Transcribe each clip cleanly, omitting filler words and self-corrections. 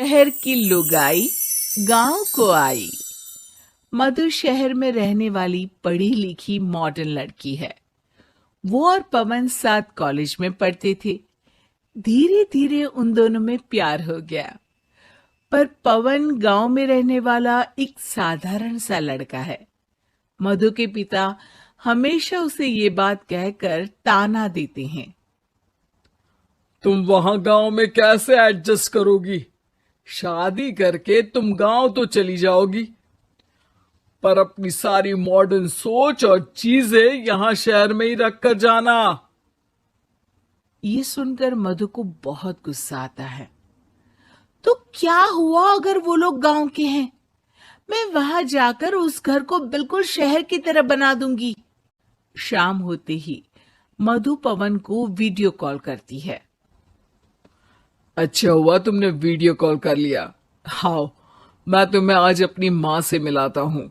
शहर की लुगाई गांव को आई। मधु शहर में रहने वाली पढ़ी लिखी मॉडर्न लड़की है। वो और पवन साथ कॉलेज में पढ़ते थे। धीरे धीरे उन दोनों में प्यार हो गया। पर पवन गांव में रहने वाला एक साधारण सा लड़का है। मधु के पिता हमेशा उसे ये बात कहकर ताना देते हैं। तुम वहां गांव में कैसे एडजस्ट करोगी? शादी करके तुम गांव तो चली जाओगी, पर अपनी सारी मॉडर्न सोच और चीजें यहां शहर में ही रख कर जाना। ये सुनकर मधु को बहुत गुस्सा आता है। तो क्या हुआ अगर वो लोग गांव के हैं? मैं वहां जाकर उस घर को बिल्कुल शहर की तरह बना दूंगी। शाम होते ही मधु पवन को वीडियो कॉल करती है। अच्छा हुआ तुमने वीडियो कॉल कर लिया। आओ, मैं तुम्हें आज अपनी माँ से मिलाता हूँ।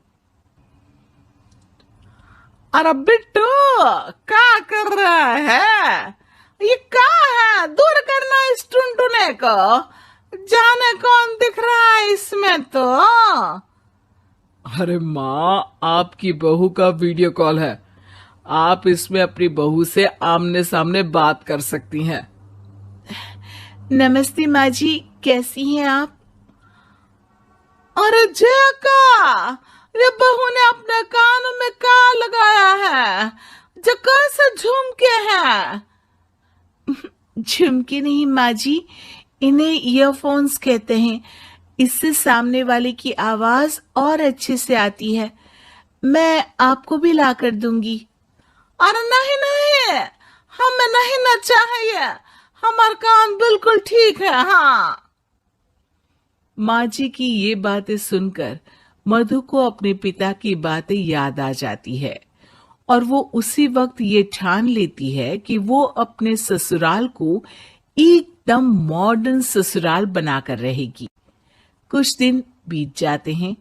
अरे बिट्टू, क्या कर रहा है? ये क्या है? दूर करना इस टुनटुने को। जाने कौन दिख रहा है इसमें तो। अरे माँ, आपकी बहू का वीडियो कॉल है। आप इसमें अपनी बहू से आमने सामने बात कर सकती हैं। नमस्ते माँ जी, कैसी हैं आप? अरे जका, ये बहू ने अपने कान में क्या लगाया है? जका से झुमके हैं। झुमके नहीं माँ जी, इन्हें ईयरफोन्स कहते हैं। इससे सामने वाले की आवाज और अच्छे से आती है। मैं आपको भी ला कर दूंगी। अरे नहीं नहीं, हमें नहीं ना चाहिए। हमारा कान बिल्कुल ठीक है। हाँ। माँ जी की ये बातें सुनकर मधु को अपने पिता की बातें याद आ जाती है और वो उसी वक्त ये ठान लेती है कि वो अपने ससुराल को एकदम मॉडर्न ससुराल बनाकर रहेगी। कुछ दिन बीत जाते हैं।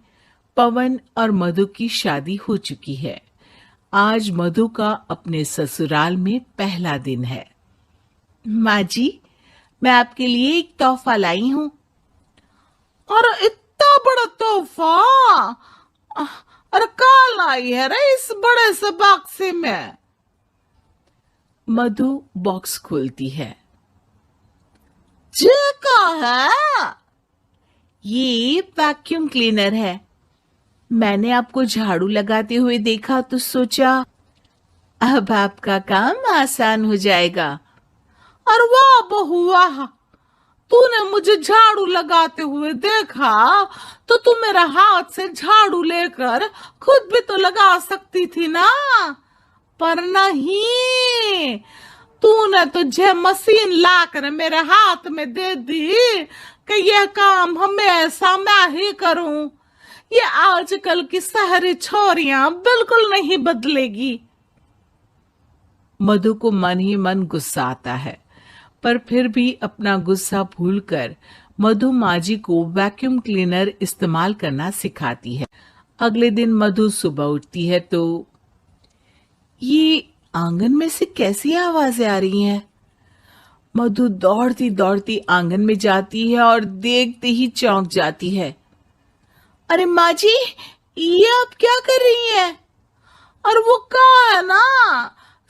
पवन और मधु की शादी हो चुकी है। आज मधु का अपने ससुराल में पहला दिन है। माँ जी, मैं आपके लिए एक तोहफा लाई हूँ। और इतना बड़ा तोहफा? अरे क्या लाई है रे इस बड़े से बक्से में? मधु बॉक्स खोलती है। ये क्या है? ये वैक्यूम क्लीनर है। मैंने आपको झाड़ू लगाते हुए देखा तो सोचा अब आपका काम आसान हो जाएगा। और वाह बहू वाह, तूने मुझे झाड़ू लगाते हुए देखा तो तू मेरा हाथ से झाड़ू लेकर खुद भी तो लगा सकती थी ना। पर नहीं, तूने तुझे मशीन लाकर मेरे हाथ में दे दी कि यह काम हमेशा मैं ही करूं। ये आजकल की शहरी छोरियां बिल्कुल नहीं बदलेगी। मधु को मन ही मन गुस्सा आता है, पर फिर भी अपना गुस्सा भूलकर मधु माँ जी को वैक्यूम क्लीनर इस्तेमाल करना सिखाती है। अगले दिन मधु सुबह उठती है तो ये आंगन में से कैसी आवाजें आ रही हैं? मधु दौड़ती दौड़ती आंगन में जाती है और देखते ही चौंक जाती है। अरे माँ जी, ये आप क्या कर रही हैं? और वो क्या है ना,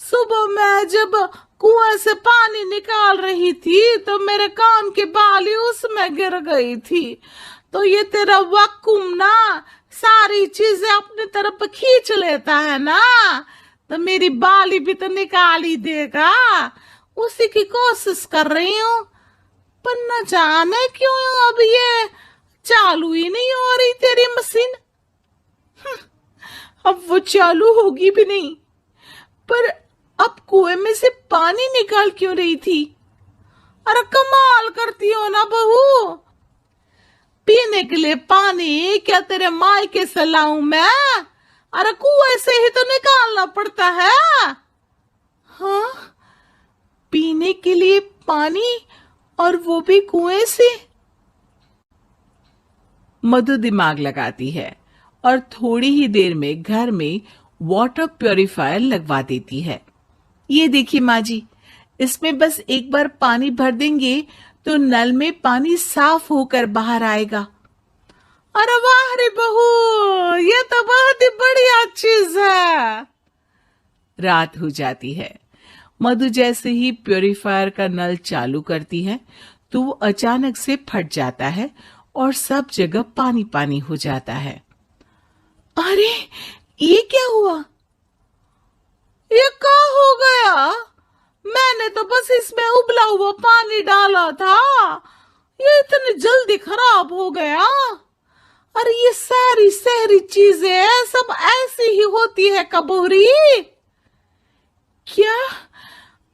सुबह मैं जब कुआं से पानी निकाल रही थी तो मेरे कान की बाली उसमें गिर गई थी। तो ये तेरा वैक्यूम ना सारी चीजें अपनी तरफ खींच लेता है ना, तो मेरी बाली भी तो निकाल ही देगा। उसी की कोशिश कर रही हूँ, पर न जाने क्यों अब ये चालू ही नहीं हो रही तेरी मशीन। अब वो चालू होगी भी नहीं। पर अब कुएं में से पानी निकाल क्यों रही थी? अरे कमाल करती हो ना बहू। पीने के लिए पानी क्या तेरे मायके से लाऊं मैं? अरे कुएं से ही तो निकालना पड़ता है। हाँ, पीने के लिए पानी, और वो भी कुएं से। मधु दिमाग लगाती है और थोड़ी ही देर में घर में वाटर प्यूरिफायर लगवा देती है। ये देखिए माँ जी, इसमें बस एक बार पानी भर देंगे तो नल में पानी साफ होकर बाहर आएगा। अरे वाह रे बहू, ये तो बहुत ही बढ़िया चीज है। रात हो जाती है। मधु जैसे ही प्यूरिफायर का नल चालू करती है तो वो अचानक से फट जाता है और सब जगह पानी पानी हो जाता है। अरे ये क्या हुआ? ये क्या हो गया? मैंने तो बस इसमें उबला हुआ पानी डाला था, ये इतनी जल्दी खराब हो गया। अरे ये सारी शहरी चीजें सब ऐसी ही होती है कबूरी। क्या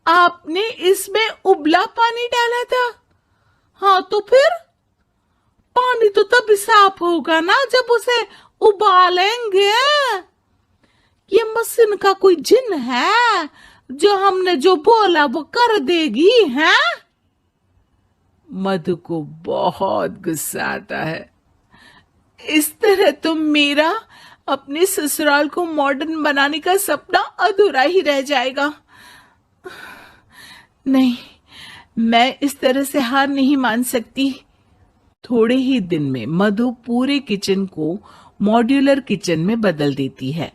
आपने इसमें उबला पानी डाला था? हाँ तो फिर पानी तो तभी साफ होगा ना जब उसे उबालेंगे। ये मशीन का कोई जिन है जो हमने जो बोला वो कर देगी है? मधु को बहुत गुस्सा आता है। इस तरह तो मेरा अपने ससुराल को मॉडर्न बनाने का सपना अधूरा ही रह जाएगा। नहीं, मैं इस तरह से हार नहीं मान सकती। थोड़े ही दिन में मधु पूरे किचन को मॉड्यूलर किचन में बदल देती है।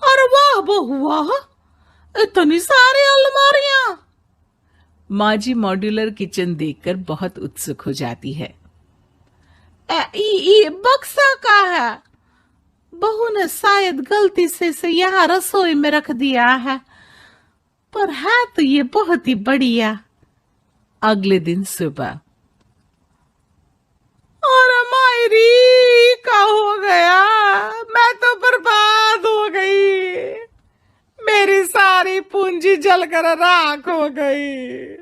अरे वाह बहुआ, इतनी सारी अलमारियां। माँ जी मॉड्यूलर किचन देखकर बहुत उत्सुक हो जाती है। ये बक्सा का है? बहू ने शायद गलती से यहाँ रसोई में रख दिया है, पर है तो ये बहुत ही बढ़िया। अगले दिन सुबह। और मायरी क्या हो गया? मैं तो बर्बाद हो गई, मेरी सारी पूंजी जलकर राख हो गई।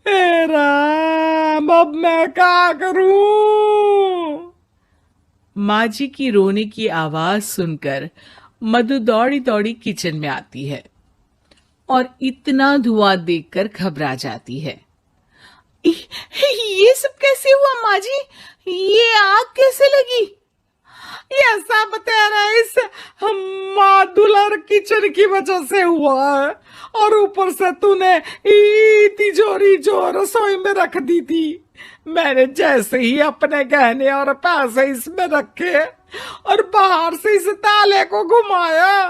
हे राम, अब मैं क्या करूं? माँ जी की रोने की आवाज सुनकर मधु दौड़ी दौड़ी किचन में आती है और इतना धुआं देखकर घबरा जाती है। ये सब कैसे हुआ माँ जी? ये आग कैसे लगी? ये सब तेरे इस मॉड्यूलर किचन की वजह से हुआ है, और ऊपर से तूने तिजोरी जो रसोई में रख दी थी, मैंने जैसे ही अपने गहने और पैसे इसमें रखे और बाहर से इस ताले को घुमाया,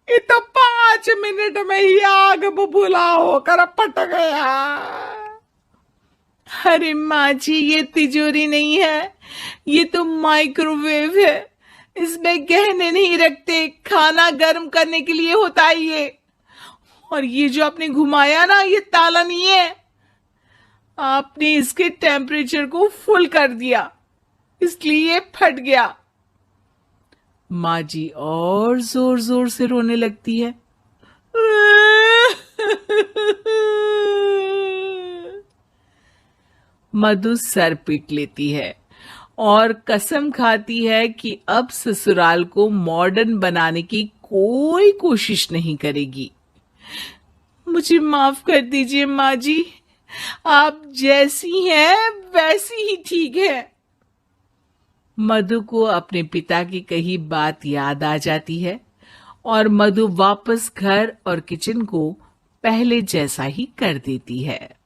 ये तो 5 मिनट में ही आग बुबूला होकर पट गया। अरे माँ जी, ये तिजोरी नहीं है, ये तो माइक्रोवेव है। इसमें गहने नहीं रखते, खाना गर्म करने के लिए होता है ये। और ये जो आपने घुमाया ना, ये ताला नहीं है, आपने इसके टेम्परेचर को फुल कर दिया, इसलिए ये फट गया। माँ जी और जोर जोर से रोने लगती है। मधु सर पीट लेती है और कसम खाती है कि अब ससुराल को मॉडर्न बनाने की कोई कोशिश नहीं करेगी। मुझे माफ कर दीजिए माँ जी, आप जैसी हैं वैसी ही ठीक है। मधु को अपने पिता की कही बात याद आ जाती है और मधु वापस घर और किचन को पहले जैसा ही कर देती है।